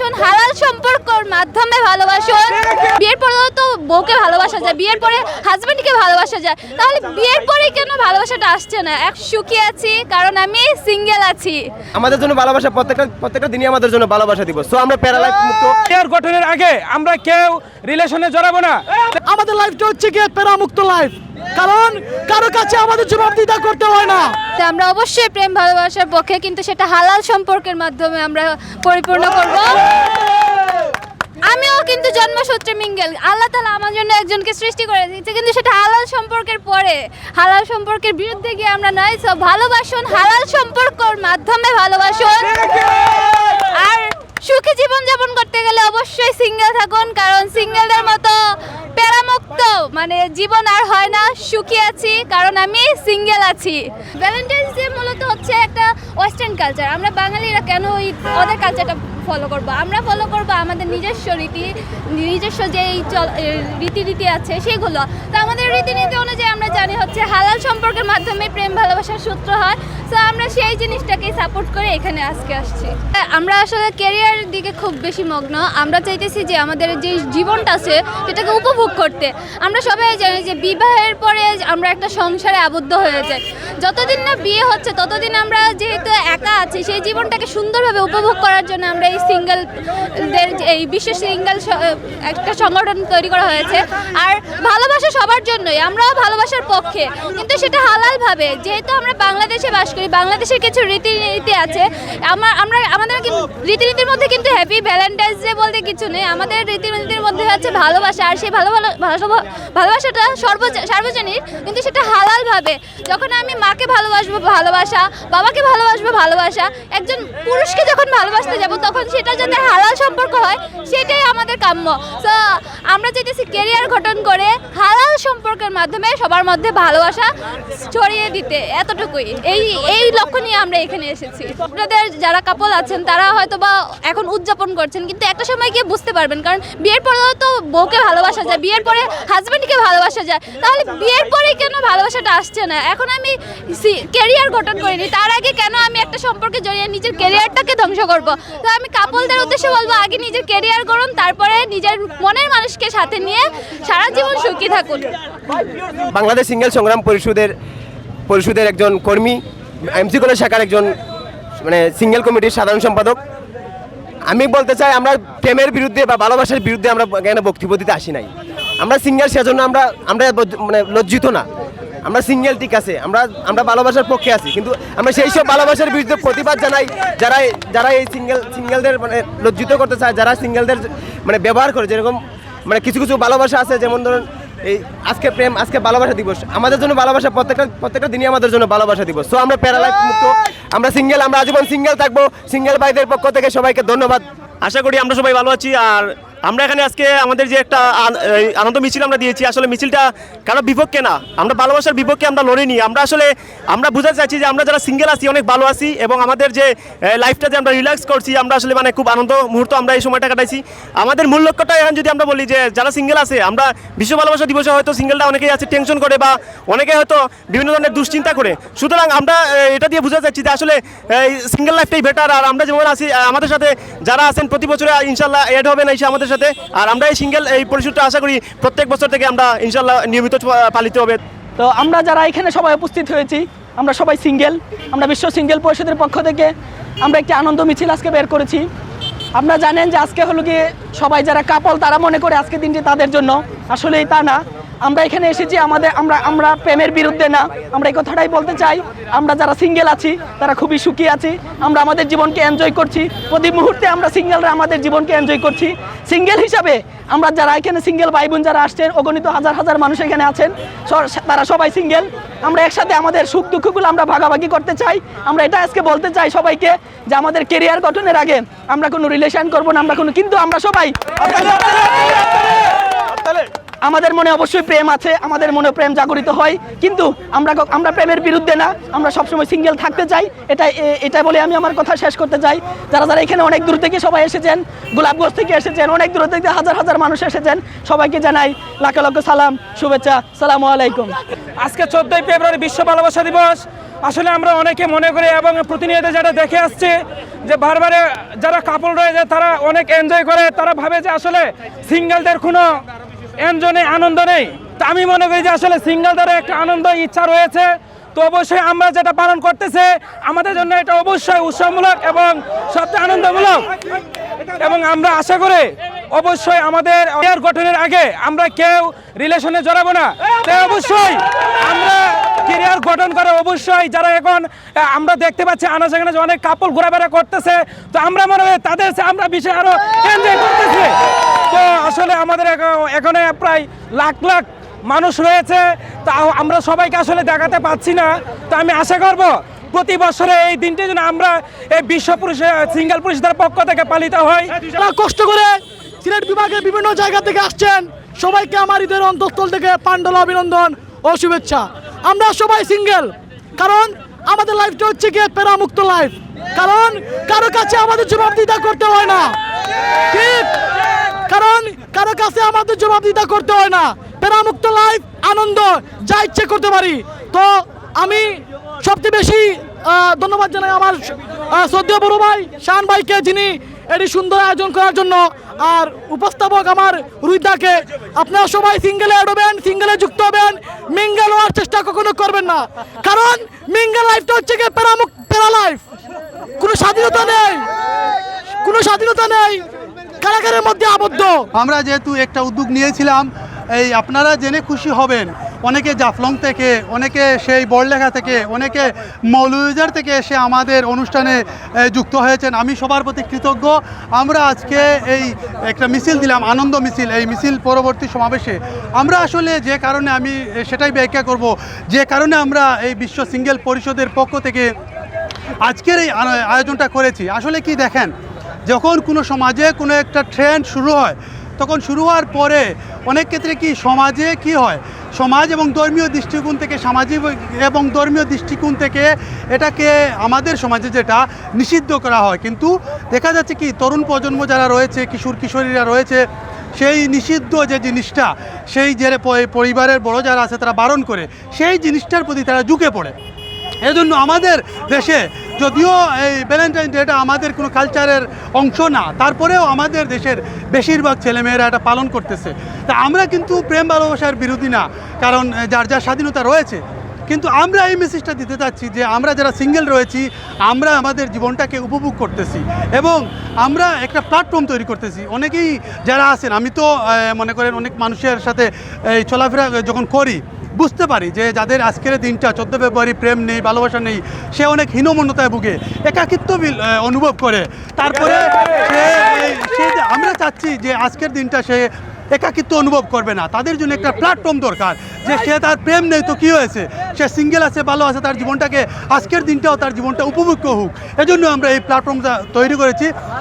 ভালোবাসুন, হালাল সম্পর্কর মাধ্যমে ভালোবাসুন। বিয়ের পরেও তো বউকে ভালোবাসা যায়, বিয়ের পরে হাজবেন্ডকে ভালোবাসা যায়, তাহলে বিয়ের পরে কেন ভালোবাসাটা আসছে না? এক সুখী আছি কারণ আমি সিঙ্গেল আছি। আমাদের জন্য ভালোবাসা প্রত্যেকটা দিনই আমাদের জন্য ভালোবাসা দিব। সো আমরা প্যারালাইফ মুক্ত। এর গঠনের আগে আমরা কেউ রিলেশনে জড়াবো না। আমাদের লাইফটা হচ্ছে গিয়ে প্যারামুক্ত লাইফ, কারণ কারো কাছে আমাদের জবাবদিহিতা করতে হয় না। তো আমরা অবশ্যই প্রেম ভালোবাসার পক্ষে, কিন্তু সেটা হালাল সম্পর্কের মাধ্যমে আমরা পরিপূর্ণ করব। আমিও কিন্তু জন্মসূত্রে মিঙ্গেল, আল্লাহ তাআলা আমার জন্য একজনকে সৃষ্টি করে দিয়েছে, কিন্তু সেটা হালাল সম্পর্কের পরে, হালাল সম্পর্কের বিরুদ্ধে গিয়ে আমরা নয়। সব ভালোবাসুন, হালাল সম্পর্কর মাধ্যমে ভালোবাসুন। আর সুখী জীবন যাপন করতে গেলে অবশ্যই সিঙ্গেল থাকুন, কারণ সিঙ্গেলদের মতো প্যারামুক্ত মানে জীবন আর হয় না। সুখী আছি কারণ আমি সিঙ্গেল আছি। ভ্যালেন্টাইন্স ডে মূলত হচ্ছে একটা ওয়েস্টার্ন কালচার। আমরা বাঙালিরা কেন ওদের কালচারটা ফলো করব? আমরা ফলো করব আমাদের নিজস্ব নিজস্ব যে রীতিনীতি আছে সেগুলো। তো আমাদের রীতিনীতি অনুযায়ী আমরা জানি হচ্ছে হালাল সম্পর্কের মাধ্যমে প্রেম ভালোবাসার সূত্র হয়। তো আমরা সেই জিনিসটাকে সাপোর্ট করে এখানে আজকে আসছি। আমরা আসলে ক্যারিয়ারের দিকে খুব বেশি মগ্ন। আমরা চাইতেছি যে আমাদের যে জীবনটা আছে সেটাকে উপভোগ করতে। আমরা সবাই জানি যে বিবাহের পরে আমরা একটা সংসারে আবদ্ধ হয়ে যাই। যতদিন না বিয়ে হচ্ছে ততদিন আমরা যেহেতু একা আছি, সেই জীবনটাকে সুন্দরভাবে উপভোগ করার জন্য আমরা এই সিঙ্গেলদের এই বিশেষ সিঙ্গেল একটা সংগঠন তৈরি করা হয়েছে। আর ভালোবাসা সবার জন্যই, আমরাও ভালোবাসার পক্ষে, কিন্তু সেটা হালালভাবে। যেহেতু আমরা বাংলাদেশে বাস করি, বাংলাদেশের কিছু রীতিনীতি আছে। আমাদের রীতিনীতির মধ্যে কিন্তু হ্যাপি ভ্যালেন্টাইন্স ডে বলতে কিছু নেই। আমাদের রীতিনীতির মধ্যে হচ্ছে ভালোবাসা, আর সেই ভালোবাসাটা সার্বজনীন, কিন্তু সেটা হালালভাবে। যখন আমি মাকে ভালোবাসবো ভালোবাসা, বাবাকে ভালোবাসবো ভালোবাসা, একজন পুরুষকে যখন ভালোবাসতে যাব তখন সেটা যাতে হালাল সম্পর্ক হয় সেটাই আমাদের কাম্য। তো আমরা চাইতেছি ক্যারিয়ার গঠন করে হালাল সম্পর্কের মাধ্যমে সবার মধ্যে ভালোবাসা ছড়িয়ে দিতে, এতটুকুই। এই লক্ষ্য নিয়ে আমরা এখানে এসেছি। আপনাদের যারা কাপল আছেন তারা হয়তো বা এখন উদযাপন করছেন, কিন্তু একটা সময় গিয়ে বুঝতে পারবেন, কারণ বিয়ের পরেও তো বউকে ভালোবাসা যায়, বিয়ের পরে হাজবেন্ডকে ভালোবাসা যায়, তাহলে বিয়ের পরে কেন ভালোবাসাটা আসছে না? এখন আমি ক্যারিয়ার গঠন করিনি, তার আগে কেন আমি একটা সম্পর্কে জড়িয়ে নিজের ক্যারিয়ারটাকে ধ্বংস করব? তো আমি কাপলদের উদ্দেশ্যে বলবো, আগে নিজের ক্যারিয়ার করুন, তারপরে নিজের মনের মানুষকে সাথে নিয়ে সারা জীবন সুখী থাকুন। বাংলাদেশ সিঙ্গেল সংগ্রাম পরিষদের একজন কর্মী, এমসি কলেজ শাখার একজন মানে সিঙ্গেল কমিটির সাধারণ সম্পাদক। আমি বলতে চাই, আমরা প্রেমের বিরুদ্ধে বা ভালোবাসার বিরুদ্ধে আমরা এখানে বক্তব্য দিতে আসি নাই। আমরা সিঙ্গেল, সেজন্য আমরা মানে লজ্জিত না। আমরা সিঙ্গেল, ঠিক আছে, আমরা ভালোবাসার পক্ষে আছি, কিন্তু আমরা সেই সব ভালোবাসার বিরুদ্ধে প্রতিবাদ জানাই যারা এই সিঙ্গেলদের মানে লজ্জিত করতে চায়, যারা সিঙ্গেলদের মানে ব্যবহার করে। যেরকম মানে কিছু ভালোবাসা আছে, যেমন ধরুন এই আজকে প্রেম, আজকে ভালোবাসা দিবস। আমাদের জন্য ভালোবাসা প্রত্যেকটা দিনই আমাদের জন্য ভালোবাসা দিবস। সো আমরা প্যারালাইফ মুক্ত, আমরা সিঙ্গেল, আমরা আজীবন সিঙ্গেল থাকবো। সিঙ্গেল ভাইদের পক্ষ থেকে সবাইকে ধন্যবাদ। আশা করি আমরা সবাই ভালো আছি। আর আমরা এখানে আজকে আমাদের যে একটা আনন্দ মিছিল আমরা দিয়েছি, আসলে মিছিলটা কারো বিপক্ষে না, আমরা ভালোবাসার বিপক্ষে আমরা লড়িনি। আমরা বুঝাতে চাইছি যে আমরা যারা সিঙ্গেল আছি অনেক ভালো আছি, এবং আমাদের যে লাইফটা যে আমরা রিল্যাক্স করছি, আমরা আসলে মানে খুব আনন্দ মুহূর্ত আমরা এই সময়টা কাটাইছি। আমাদের মূল লক্ষ্যটা এখন যদি আমরা বলি যে যারা সিঙ্গেল আছে, আমরা বিশ্ব ভালোবাসা দিবসে হয়তো সিঙ্গেলটা অনেকেই আছে টেনশন করে, বা অনেকে হয়তো বিভিন্ন ধরনের দুশ্চিন্তা করে। সুতরাং আমরা এটা দিয়ে বুঝাতে চাচ্ছি যে আসলে সিঙ্গেল লাইফটাই বেটার। আর আমরা যেমন আছি, আমাদের সাথে যারা আছেন প্রতি বছরে ইনশাল্লাহ এড হবে না এসে আমাদের সাথে। আর আমরা এই সিঙ্গেল এই পরিষদটা আশা করি প্রত্যেক বছর থেকে আমরা ইনশাল্লাহ নিয়মিত পালিত হবে। তো আমরা যারা এখানে সবাই উপস্থিত হয়েছি, আমরা সবাই সিঙ্গেল। আমরা বিশ্ব সিঙ্গেল পরিষদের পক্ষ থেকে আমরা একটি আনন্দ মিছিল আজকে বের করেছি। আপনারা জানেন যে আজকে হলো গিয়ে সবাই যারা কাপল তারা মনে করে আজকে দিনটি তাদের জন্য, আসলেই তা না। আমরা এখানে এসেছি আমরা প্রেমের বিরুদ্ধে না, আমরা এই কথাটাই বলতে চাই। আমরা যারা সিঙ্গেল আছি তারা খুবই সুখী আছি, আমরা আমাদের জীবনকে এনজয় করছি। প্রতি মুহূর্তে আমরা সিঙ্গেলরা আমাদের জীবনকে এনজয় করছি। সিঙ্গেল হিসাবে আমরা যারা এখানে সিঙ্গেল ভাই বোন যারা আসছেন, অগণিত হাজার মানুষ এখানে আছেন, তারা সবাই সিঙ্গেল। আমরা একসাথে আমাদের সুখ দুঃখগুলো আমরা ভাগাভাগি করতে চাই। আমরা এটা আজকে বলতে চাই সবাইকে যে আমাদের কেরিয়ার গঠনের আগে আমরা কোনো রিলেশন করবো না, কিন্তু আমরা সবাই আমাদের মনে অবশ্যই প্রেম আছে, আমাদের মনে প্রেম জাগরিত হয়, কিন্তু আমরা প্রেমের বিরুদ্ধে না, আমরা সবসময় সিঙ্গেল থাকতে চাই। এটা বলে আমি আমার কথা শেষ করতে চাই। যারা এখানে অনেক দূর থেকে সবাই এসেছেন, গোলাপগঞ্জ থেকে এসেছেন, অনেক দূর থেকে হাজার মানুষ এসেছেন, সবাইকে জানাই লাখ লাখ সালাম, শুভেচ্ছা, সালামু আলাইকুম। আজকে 14ই ফেব্রুয়ারি বিশ্ব ভালোবাসা দিবস। আসলে আমরা অনেকে মনে করি এবং প্রতিনিয়ত যেটা দেখে আসছে যে বারবারে যারা কাপল রয়েছে তারা অনেক এনজয় করে, তারা ভাবে যে আসলে সিঙ্গেলদের কোনো এনজয় নেই, আনন্দ নেই। তা আমি মনে করি যে আসলে সিঙ্গেলদের একটা আনন্দ ইচ্ছা রয়েছে। তো অবশ্যই আমরা যেটা পালন করতেছে আমাদের জন্য এটা অবশ্যই উৎসবমূলক এবং সবচেয়ে আনন্দমূলক, এবং আমরা আশা করি অবশ্যই আমাদের ক্যারিয়ার গঠনের আগে আমরা কেউ রিলেশনে জড়াবো না। তাই অবশ্যই আমরা ক্যারিয়ার গঠন করে অবশ্যই যারা এখন আমরা দেখতে পাচ্ছি আনাচে অনেক কাপল ঘোরাফেরা করতেছে, তো আমরা মনে হয় তাদের আমরা বিষয়ে আরো এনজয় করতেছি। তো আসলে আমাদের এখানে প্রায় লাখ লাখ মানুষ রয়েছে, তা আমরা সবাইকে আসলে দেখাতে পাচ্ছি না। তো আমি আশা করব প্রতি বছরে এই দিনটি যেন আমরা এই বিশ্ব পুরুষ সিঙ্গেল পুরুষদের পক্ষ থেকে পালিত হয়। যারা কষ্ট করে সিলেট বিভাগের বিভিন্ন জায়গা থেকে আসছেন সবাইকে আমার ঈদের অন্তঃস্থল থেকে পান্ডল অভিনন্দন ও শুভেচ্ছা। আমরা সবাই সিঙ্গেল, কারণ আমাদের লাইফটা হচ্ছে গিয়ে প্যারামুক্ত লাইফ, কারণ কারো কাছে আমাদের জবাবদিহিতা করতে হয় না, ঠিক, কারণ কারো কাছে আমাদের জবাবদিহিতা করতে হয় না, প্যারামুক্ত লাইফ, আনন্দ যা ইচ্ছে করতে পারি। তো আমি সবচেয়ে বেশি ধন্যবাদ জানাই আমার শ্রদ্ধেয় বড় ভাই শাহান ভাইকে, যিনি এটি সুন্দর আয়োজন করার জন্য, আর উপস্থাপক আমার রুইদাকে। আপনারা সবাই সিঙ্গেলে অ্যাড হবেন, সিঙ্গেলে যুক্ত হবেন, মিঙ্গেল হওয়ার চেষ্টা কখনো করবেন না, কারণ মিঙ্গেল লাইফটা হচ্ছে গিয়ে প্যারা লাইফ, কোনো স্বাধীনতা নেই, কোনো স্বাধীনতা নেই, কারাগারের মধ্যে আবদ্ধ। আমরা যেহেতু একটা উদ্যোগ নিয়েছিলাম, এই আপনারা জেনে খুশি হবেন, অনেকে জাফলং থেকে, অনেকে সেই বড়লেখা থেকে, অনেকে মৌলভীবাজার থেকে এসে আমাদের অনুষ্ঠানে যুক্ত হয়েছেন। আমি সবার প্রতি কৃতজ্ঞ। আমরা আজকে এই একটা মিছিল দিলাম, আনন্দ মিছিল। এই মিছিল পরবর্তী সমাবেশে আমরা আসলে যে কারণে, আমি সেটাই ব্যাখ্যা করব, যে কারণে আমরা এই বিশ্ব সিঙ্গেল পরিষদের পক্ষ থেকে আজকের এই আয়োজনটা করেছি। আসলে কি দেখেন, যখন কোনো সমাজে কোনো একটা ট্রেন্ড শুরু হয়, তখন শুরু হওয়ার পরে অনেক ক্ষেত্রে কি সমাজে কি হয়, সমাজ এবং ধর্মীয় দৃষ্টিকোণ থেকে, সামাজিক এবং ধর্মীয় দৃষ্টিকোণ থেকে এটাকে আমাদের সমাজে যেটা নিষিদ্ধ করা হয়, কিন্তু দেখা যাচ্ছে কি তরুণ প্রজন্ম যারা রয়েছে, কিশোর কিশোরীরা রয়েছে, সেই নিষিদ্ধ যে জিনিসটা, সেই যে পরিবারের বড় যারা আছে তারা বারণ করে, সেই জিনিসটার প্রতি তারা ঝুঁকে পড়ে। এজন্য আমাদের দেশে যদিও এই ভ্যালেন্টাইন ডেটা আমাদের কোনো কালচারের অংশ না, তারপরেও আমাদের দেশের বেশিরভাগ ছেলেমেয়েরা এটা পালন করতেছে। তা আমরা কিন্তু প্রেম ভালোবাসার বিরোধী না, কারণ যার যার স্বাধীনতা রয়েছে, কিন্তু আমরা এই মেসেজটা দিতে চাচ্ছি যে আমরা যারা সিঙ্গেল রয়েছি, আমরা আমাদের জীবনটাকে উপভোগ করতেছি এবং আমরা একটা প্ল্যাটফর্ম তৈরি করতেছি। অনেকেই যারা আছেন, আমি তো মনে করেন অনেক মানুষের সাথে এই চলাফেরা যখন করি, বুঝতে পারি যে যাদের আজকের দিনটা 14 ফেব্রুয়ারি প্রেম নেই, ভালোবাসা নেই, সে অনেক হীনমন্যতায় ভুগে, একাকিত্ব অনুভব করে। তারপরে আমরা চাচ্ছি যে আজকের দিনটা সে একাকিত্ব অনুভব করবে না, তাদের জন্য একটা প্ল্যাটফর্ম দরকার, যে সে তার প্রেম নেই তো কী হয়েছে, সে সিঙ্গেল আছে, ভালো আছে, তার জীবনটাকে আজকের দিনটাও তার জীবনটা উপভোগ্য হোক। এজন্য আমরা এই প্ল্যাটফর্মটা তৈরি করেছি।